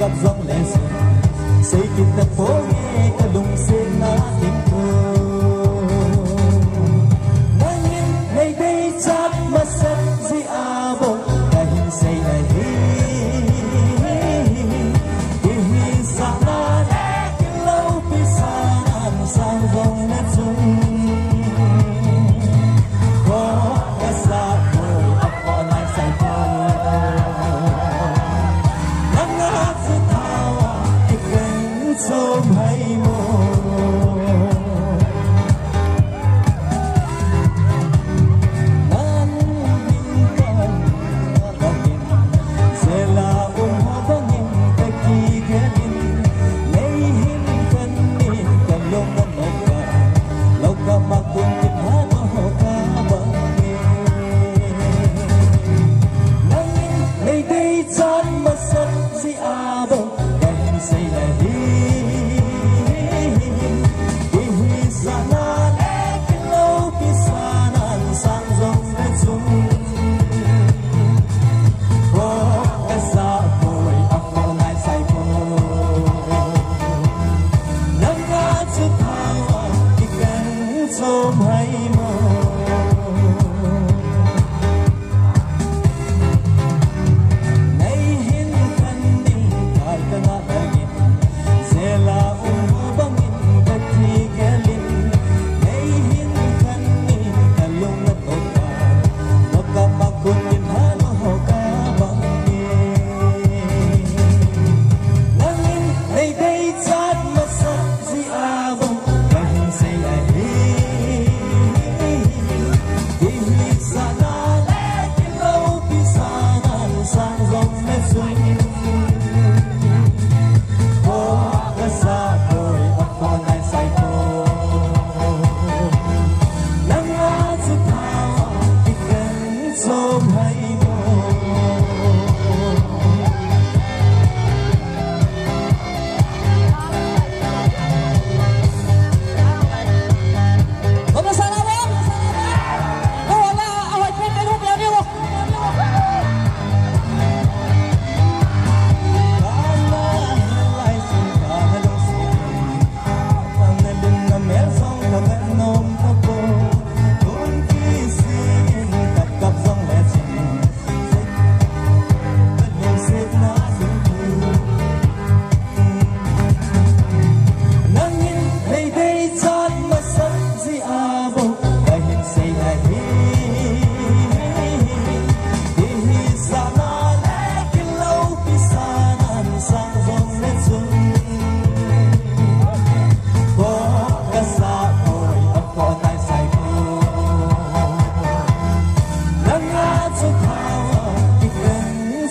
cặp giọng lệ dần xây kịp tập phố nghe cả lùng xên na tình thơ nang in ngày đây chát mà sân di a bông cả hình xây này hi sa na cái lâu pi sa nan sang dòng nét dung có cả sa môi ấp họ lại say thơ nắng ngát sự thao cái cánh sớm hay mơ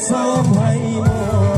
sớm hay muộn